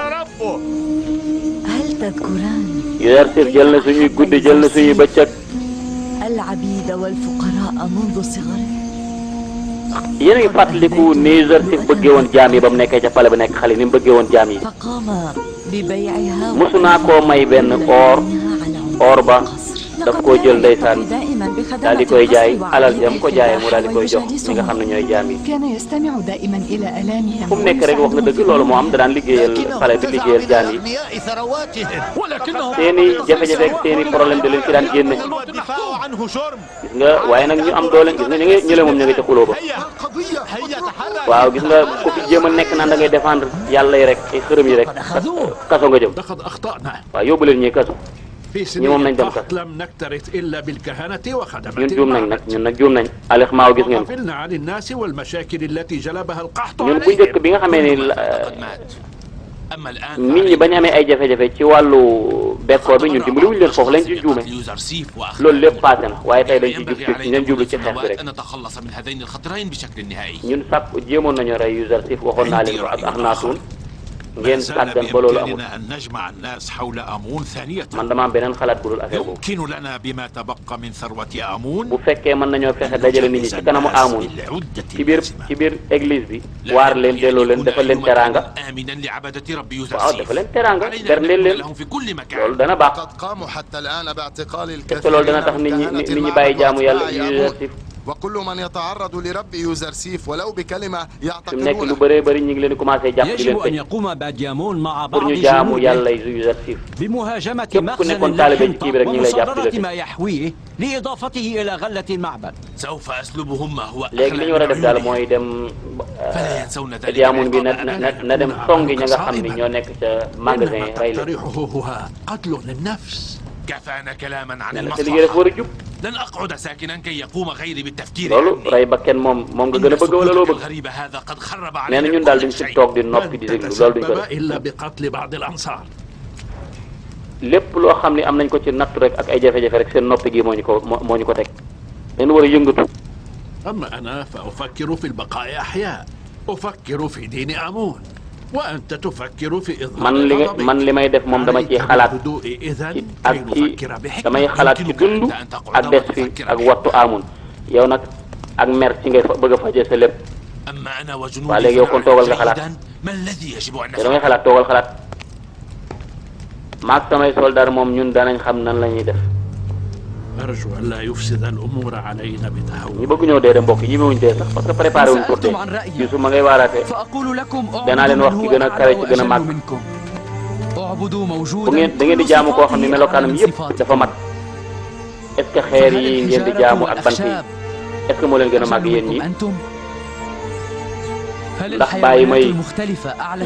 Yuzarsif jël na suñuy guddi jël na suñuy bëccëg yéen a ngi fàttaliku ni Yuzarsif bëggee woon jaam yi ba mu nekkee ca pale ba nekk xale ni mu bëggee woon jaam yi mosu naa koo may benn or ba daf koo jël ndeysaan daal di koy jaay alal jam ko jaayee mu daal di koy jox ñi nga xam ne ñooy jaam yi fu mu nekk rek wax nga dëgg loolu moo am da daan liggéeyal xale bi liggéeyal jaam yi seeni jafe-jafe ak seeni problème da leen ci daan génne gis nga waaye nag ñu am doole gis nga ñu le moom ñu ngi ca xuloo ba waaw gis nga ku fi jéem a nekk naan da ngay défendre yàlla yi rek ay xërëm yi rek kaso nga jëm waaw yóbbu leen ñuy kaso ñi moom nañ dem kaso ñun juum nañ nag ñun nag juum nañ Alex Maaw gis ngeen ko ñun bu njëkk bi nga xamee ni nit ñi bañ amee ay jafe-jafe ci wàllu bekkoor bi ñun dimbali wuñu leen foofu lañ ci juume loolu lépp passé na waaye tey dañ ci jub ci ñun jublu ci xeex bi rek ñun sàkk jéemoon nañu rey Yuzarsif waxoon naa leen ko ak Akhenaton ngeen sàggan ba loolu amul man dama am beneen xalaat bu dul affaire boobu bu fekkee mën nañoo fexe dajale nit ñi ci kanamu Amun ci biir église bi waar leen delloo leen dafa leen teraanga waaw dafa leen teraanga berneel leen loolu dana baax est-ce que loolu dana tax nit ñi bàyyi jaamu yàlla Yuzarsif وكل من يتعرض لرب يوزرسيف ولو بكلمة يعتقدون nekk lu bëree bëri ñu ngi leen di commencé jàpp di leen tëj pour ñu jaamu yàlla Yuzarsif képp ku nekkoon taalibe ci kii bi rek ñu ngi lay jàpp di la tëj léegi li ñu war a def daal mooy dem Amun bi na dem songi ña nga xam ni ñoo nekk ca magasin rey leen كفانا كلاما عن المصلحة لن أقعد ساكنا كي يقوم غيري بالتفكير loolu rey ba kenn moom nga gën a bëgg wala loo bëgg nee na ñun daal duñ ci toog di noppi di déglu loolu duñ ko def lépp loo xam ne am nañ ko ci nattu rek ak ay jafe-jafe rek seen noppi gi moo ñu ko teg dañu war a yëngatu. أما أنا فأفكر في البقاء أحياء أفكر في دين آمون وأنت تفكر في إظهار man li may def moom dama ciy xalaat damay xalaat ci dund ak des fi ak wattu Amun yow nag ak mer ci ngay bëgg a fajee sa lépp waaw léegi yow kon toogal nga xalaat te da ngay xalaat toogal xalaat maag samay soldaar moom ñun danañ xam nan la ñuy def. أرجو أن لا يفسد الأمور علينا بتهور. ñi bëgg ñoo dee de mbokk yi ñemewuñ dee sax parce que préparé wuñ pour dee Yusuf ma ngay waaraate danaa leen wax ci gën a kawe ci gën a màgg bu ngeen da ngeen di jaamu koo xam ne melokaanam yëpp dafa mat est-ce que xeer yi ngeen di jaamu ak bant yi est-ce que moo leen gën a màgg yéen ñi ndax bàyyi may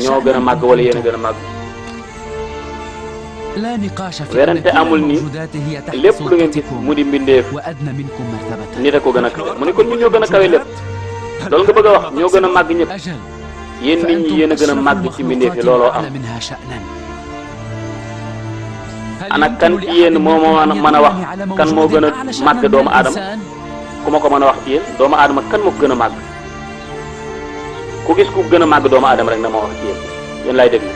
ñoo gën a màgg wala yéen a gën a màgg. werante amul ni lépp lu ngeen gis mu di mbindeef nit a ko gën a kawe mu ne kon ñun ñoo gën a kawe lépp loolu nga bëgg a wax ñoo gën a màgg ñëpp yéen nit ñi yéen a gën a màgg ci mbindeef yi looloo am. ana kan ci yéen moo mën a wax kan moo gën a màgg doomu aadama ku ma ko mën a wax ci yéen doomu aadama kan moo ko gën a màgg ku gis ku gën a màgg doomu aadama rek na ma wax ci yéen laay déglu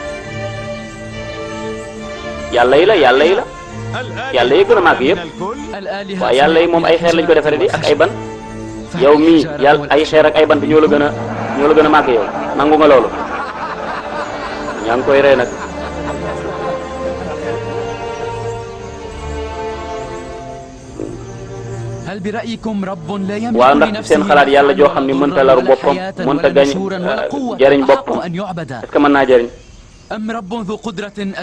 yàlla yi la yàlla yi gën a màgg yëpp waaye yàlla yi moom ay xeer lañ ko defaree di ak ay ban yow mii yàlla ay xeer ak ay bant ñoo la gën a màgg yow nangu nga loolu ñaa ngi koy rey nag waaw ndax seen xalaat yàlla joo xam ni mënta laru boppam mënta gañ jëriñ boppam est-ce que mën naa jëriñ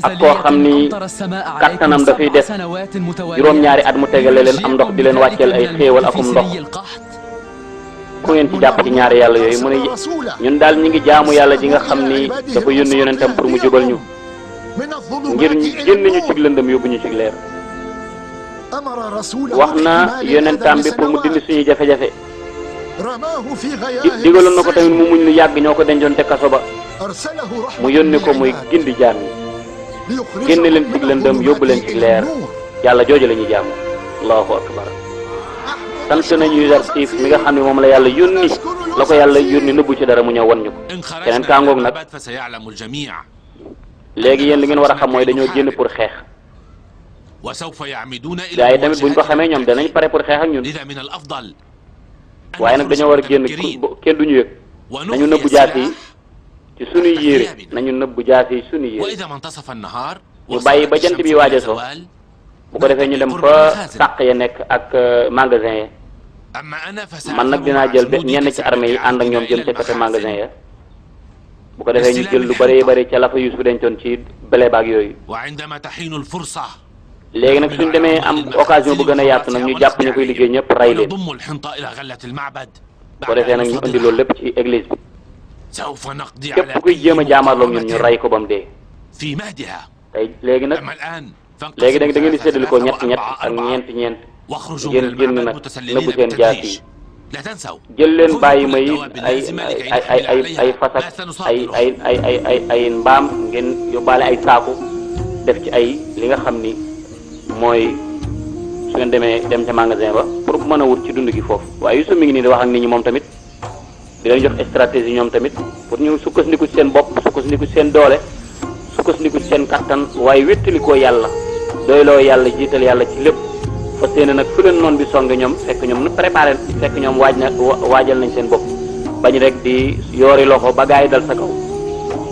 ak koo xam ni kattanam dafay def juróom-ñaari at mu tegale leen am ndox di leen wàcceel ay xéewal akum ndox ku ngeen ci jàpp ci ñaari yàlla yooyu mu ne ñun daal ñi ngi jaamu yàlla ji nga xam ni dafa yónni yonentam pour mu jubal ñu ngir génn ñu ci lëndëm yóbbu ñu ci leer wax na yonentam bi pour mu dindi suñuy jafe-jafe digaloon na ko tamit mu muñ lu yàgg ñoo ko dencoon te kaso ba mu yónni ko muy gindi jaam yi génne leen ci lëndëm yóbbu leen ci leer yàlla jooju la ñuy jaamu allahu akbar sant nañu Yuzarsif mi nga xam ne moom la yàlla yónni la ko yàlla yónni nëbbu ci dara mu ñëw wan ñu ko keneen kaa ngoog nag léegi yéen li ngeen war a xam mooy dañoo génn pour xeex gaa yi tamit buñ ko xamee ñoom danañ pare pour xeex ak ñun waaye nag dañoo war a génn kenn duñu yëg nañu nëbbu jaas yi ci sunuy yére nañu nëbbu jaas yi sunuy yére ñu bàyyi ba jant bi waaj a so bu ko defee ñu dem fa sàq ya nekk ak magasin ya man nag dinaa jël ñenn ci armée yi ànd ak ñoom jëm ca côté magasin ya bu ko defee ñu jël lu bëree bëri ca la fa Yuusuf dencoon ci bële baag yooyu léegi nag suñ demee am occasion bu gën a yaatu nag ñu jàpp ñu koy liggéey ñëpp rey leen bu ko defee nag ñu indi loolu lépp ci église bi képp kuy jéem a jaamarloog ñun ñu rey ko ba mu dee tey léegi nag da ngeen di séddale ko ñett ak ñeent ngeen génn nag nëbbu seen jaas yi jël leen bàyyi ma yi ay fas ak ay mbaam ngeen yóbbaale ay saaku def ci ay li nga xam ni mooy su ngeen dem ca magasin ba pour mën a wut ci dund gi foofu waaye Yuusuf mi ngi nii di wax ak nit ñi moom tamit di leen jox stratégie ñoom tamit pour ñu sukkandiku ci seen bopp sukkandiku ci seen doole sukkandiku ci seen kattan waaye wéttali ko yàlla doyloo yàlla jiital yàlla ci lépp fa séene nag fu leen noon bi songe ñoom fekk ñoom nu préparé fekk ñoom waajal nañ seen bopp bañ rek di yoori loxo ba gaay dal sa kaw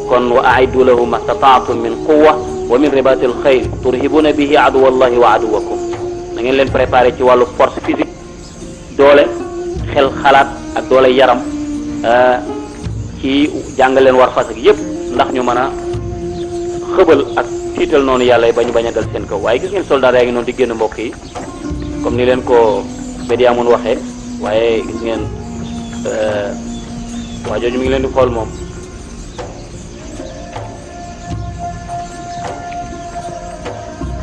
kon wa a'iddu lahu mastata'tum min quwwa wa min ribatil xayl turhibuna bihi aduwallahi wa aduwakum na ngeen leen préparé ci wàllu force physique doole xel xalaat ak doole yaram ci jàngal leen war fas ak yépp ndax ñu mën a xëbal ak tiital noonu yàlla yi ba ñu bañ a dal seen kaw waaye gis ngeen soldat yaa ngi noonu di génn mbokk yi comme ni leen ko Bédiamoun waxee waaye gis ngeen waa jooju mi ngi leen di xool moom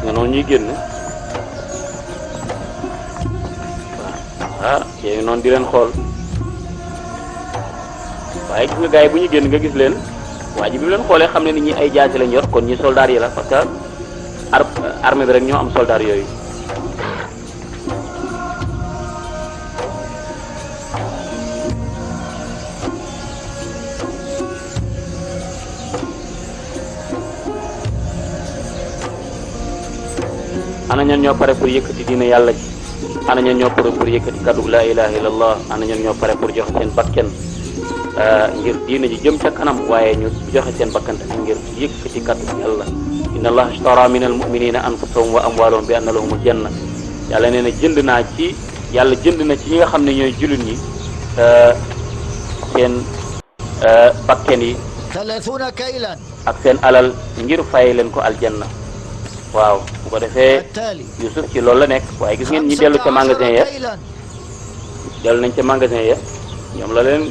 nga noonu ñuy génn waaw yéen ngi noonu di leen xool waaye gis nga gars yi bu ñu génn nga gis leen waa ji bi mu leen xoolee xam ne ni ñi ay jaasi lañ yor kon ñi soldaar yi la parce que armée bi rek ñoo am soldaar yooyu ana ñan ñoo pare pour yëkkati diine yàlla ji ana ñan ñoo pare pour yëkkati kaddu la ilaha illallah ana ñan ñoo pare pour joxe seen bakken ngir diine ji jëm ca kanam waaye ñu joxe seen bakkan tamit ngir yëkkati kaddu yàlla inna allaha ashtara min almuminina anfusahum wa amwalahum bi anna lahumul janna yàlla nee na jënd na ci ñi nga xam ne ñooy jullit ñi seen bakken yi 30 kaylan ak seen alal ngir fay leen ko aljanna waaw bu ko defee Yuusuf ci loolu la nekk waaye gis ngeen ñi dellu ca magasin ya dellu nañ ca magasin ya ñoom la leen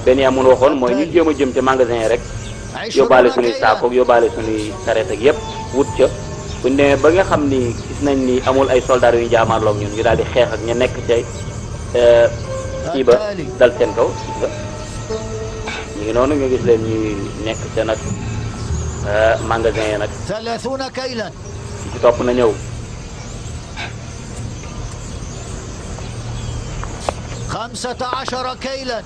Béniamoun waxoon mooy ñu jéem a jëm ca magasin ya rek yóbbaale suñuy saako yóbbaale suñuy sareet ak yëpp wut ca buñ demee ba nga xam ni gis nañ ni amul ay soldats yu ñu jaamaarloog ñun ñu daal di xeex ak ña nekk ca kii ba dal seen kaw gis nga ñu ngi noonu nga gis leen ñuy nekk ca nag magasin ya nag 30 kaylan ci topp na ñëw 15 كيلا.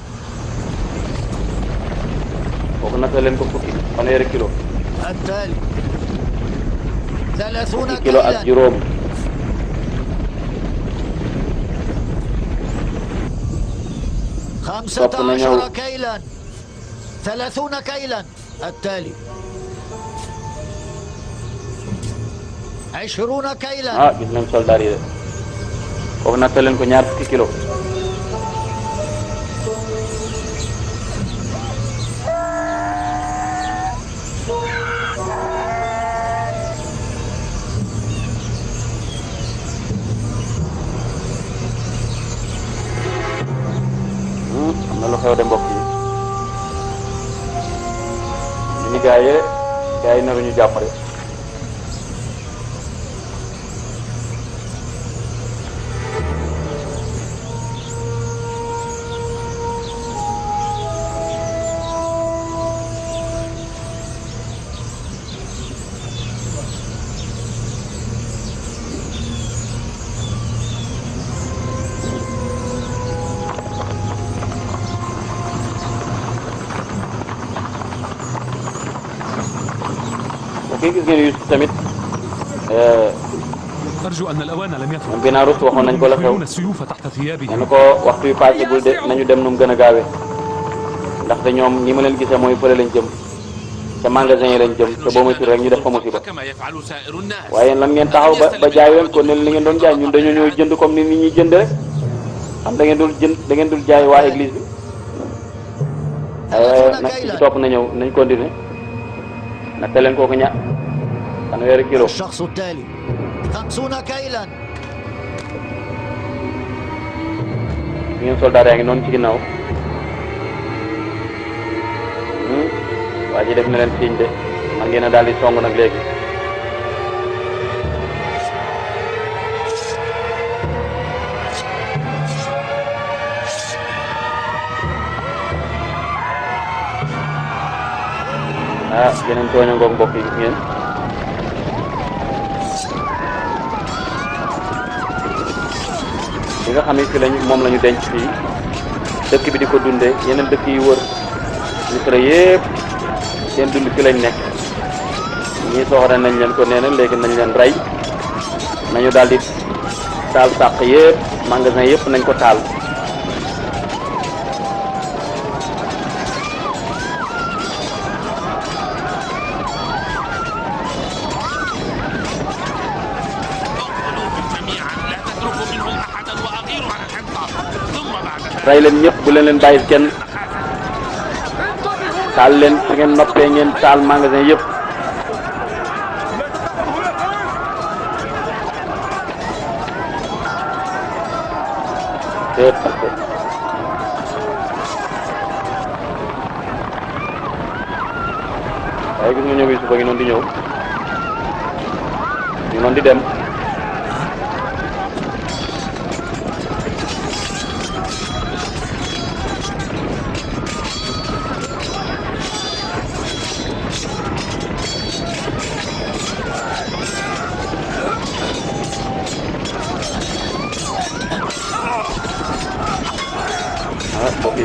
التالي 30 كيلا. 15 كيلا. 30 كيلا. التالي 20 كيلا. gis nañ soldat yi foofu natt leen ko ñaar fukki kilo. am na lu xew de mbokk yi. ñu gaa yi naru ñu jàppale. gis ngeen Youssouf tamit أرجو أن الأوان لم يفت. ginnaaw rus waxoon nañ ko la xew السيوف تحت ثيابهم. ne ko waxtu yu passé bul de nañu dem nu mu gën a gaawee ndaxte ñoom ñi ma leen gisee mooy fële lañ jëm ca magasin yi lañ jëm te boo moytuwul rek ñu def fa musiba waaye lan ngeen taxaw ba jaay leen ko ne li ngeen doon jaay ñun dañoo ñëw jënd comme ni nit ñi jënd rek xam da ngeen dul jaay waa église bi nag ci topp na ñëw nañ continuer na te leen kooku fanweeri kilo. الشخص التالي 50 كيلا. ngeen soldat yaa ngi noonu ci ginnaaw waa ji def na leen signe de man ngeen a daal di song nag léegi. yeneen tooña ngoog mbokk yi gis ngeen. li nga xam ne fi moom la ñu denc fii dëkk bi di ko dundee yeneen dëkk yi wër Misra yëpp seen dund fi lañ nekk ñii soxla nañ leen ko nee na léegi nañ leen rey nañu daal di taal sàq yëpp magasin yëpp nañ ko taal. rey leen ñëpp bu leen bàyyi kenn taal leen su ngeen noppee ngeen taal magasin yëpp. waaye gis nga ñoom yi suba ngi noonu di ñëw ñu noonu di dem.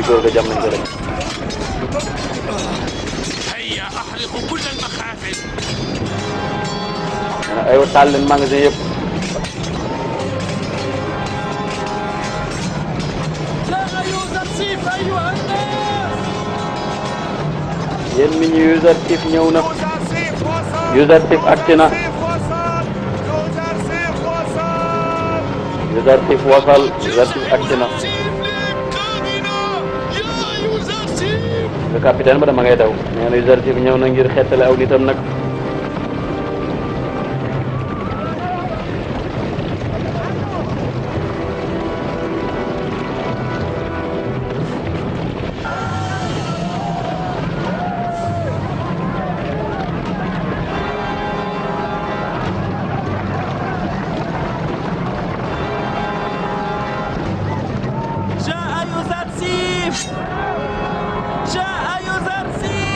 góor ga jam nañ ko rek. هيا أحرق كل المخازن. aywa taal leen magasin yëpp. جاء يوزرسيف أيها الناس. yéen mi ñu Youssouf ñëw na. Youssouf agsi na. Youssouf wasal Youssouf agsi na. le capitaine ba dama ngay daw nee na Youssouf ñëw na ngir xettale aw nitam nag.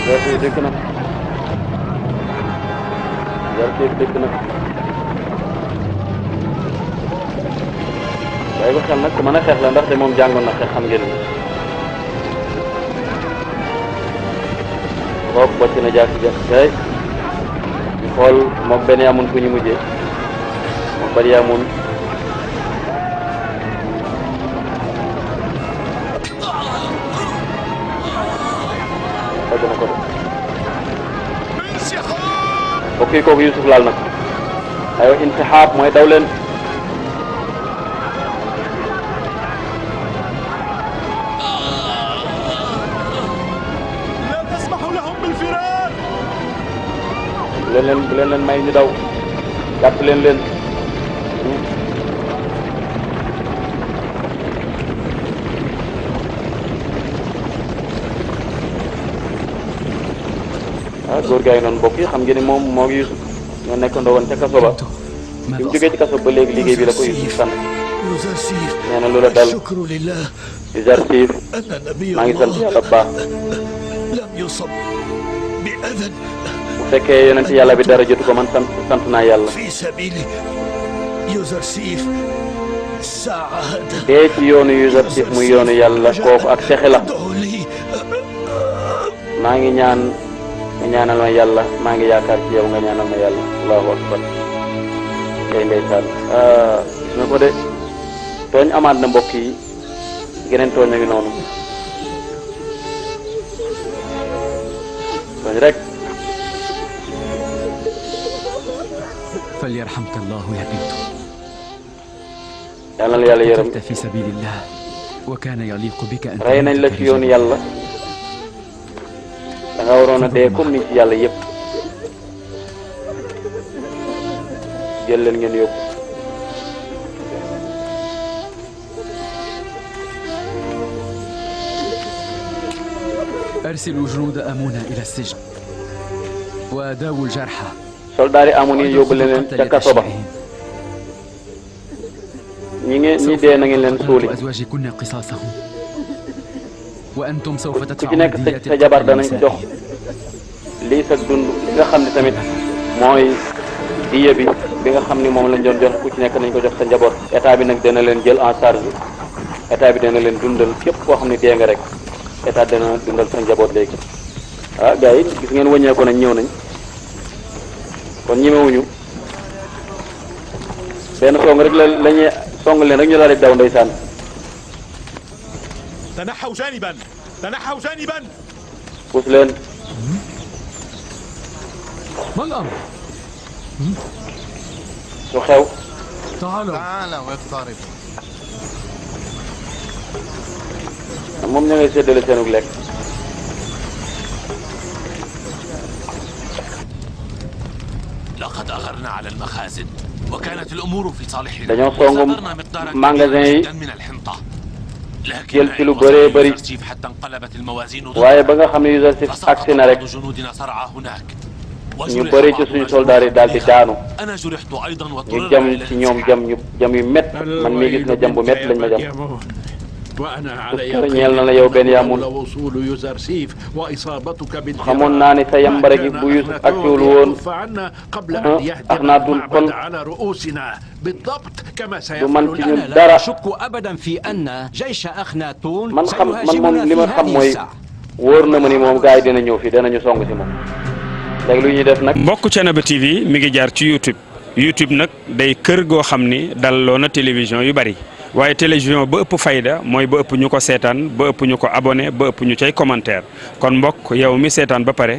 Youssouf dëkk na Youssouf dëkk na waaye ko xel nag ku mën a xeex la ndaxte moom jàngoon na xeex xam ngeen ni boog bocc na jaasi kay ñu xool mook benn amun fu ñu mujjee mook bari amun dagg na ko de bokk yi kooku Yusuf laal na ko aywa intixaab mooy daw leen bu leen may ñu daw jàpp leen góor gaa yi noonu mbokk yi xam ngeen ni moom moo ngi Yusuf ñoo nekkandoo woon ca kaso ba bi mu jógee ci kaso ba léegi liggéey bi la ko Yusuf sant nee na loola dal Yuzarsif maa ngi sant yàlla bu baax bu fekkee yonent yàlla bi dara jotu ko man sant naa yàlla dee ci yoonu Yuzarsif muy yoonu yàlla kooku ak texe la maa ngi ñaan nga ñaanal ma yàlla maa ngi yaakaar ci yow nga ñaanal ma yàlla allahu akbar kay ndeysaan gis nga ko de tooñ amaat na mbokk yi geneen tooñ a ngi noonu tooñ rek falyarhamka Allahu ya bintu yàlla na yàlla yërëm fi sabilillah wa kana yaliqu bika an rey nañ la ci yoonu yàlla da nga waroon a dee comme ni ci yàlla yëpp jël leen ngeen yóbbu أرسلوا جنود أمونة إلى السجن وداووا الجرحى soldaari amun yi yóbbu leen ca kaso ba ñi dee na ngeen leen suuli أزواجكن قصاصهم وأنتم سوف ku ci تدفعون nekk دية sa jabar danañ ko jox lii sa dund li nga xam ne tamit mooy diya bi nga xam ni moom lañ doon jox ku ci nekk nañ ko jox sa njaboot état bi nag dana leen jël en charge état bi dana leen dundal képp koo xam ne dee nga rek état dana dundal sa njaboot léegi ah gars yi gis ngeen wëññeeku nañ ñëw nañ kon ñemewuñu benn song rek lañuy song leen rek ñu daal di daw ndeysaan تنحوا جانبا تنحوا جانبا puus leen ما الأمر؟ lu xew تعالوا واقترب moom ña ngay séddale seenug lekk لقد أغرنا على المخازن وكانت الأمور في صالحنا dañoo song magasin yi من الحنطة jël ci lu bëree bëri حتى انقلبت الموازين waaye ba nga xam ne Yuzarsif agsi na rek جنودنا صرعى هناك ñu bëri ci suñu soldaar yi daal di daanu أنا جرحت أيضا ñu jam ci ñoom jam yu mett man mii gis na jam bu mett lañ ma jam وأنا على ñeel na la yow Benyamin وصول يوزرسيف وإصابتك xamoon naa ne sa yambare gi bu Yusuf agsiwul woon قبل أن يهدم المعبد على رؤوسنا بالضبط كما du man ci سيفعل ñun الآن dara لا أشك أبدا في أن جيش أخناتون man moom li سيهاجمنا ma في xam هذه mooy الساعة wóor na ma ni moom gars yi dina ñëw fii danañu song si moom léegi lu ñuy def nag. mbokk Thiénaba TV mi ngi jaar ci YouTube nag day kër goo xam ni dalloo na télévision yu bari waaye télévision ba ëpp fayda mooy ba ëpp ñu ko seetaan ba ëpp ñu ko abonné ba ëpp ñu cay commentaire kon mbokk yow mi seetaan ba pare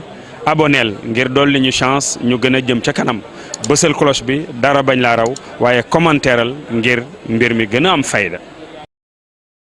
aboneel ngir dolli ñu chance ñu gën a jëm ca kanam bësal cloche bi dara bañ laa raw waaye commentaireal ngir mbir mi gën a am fayda.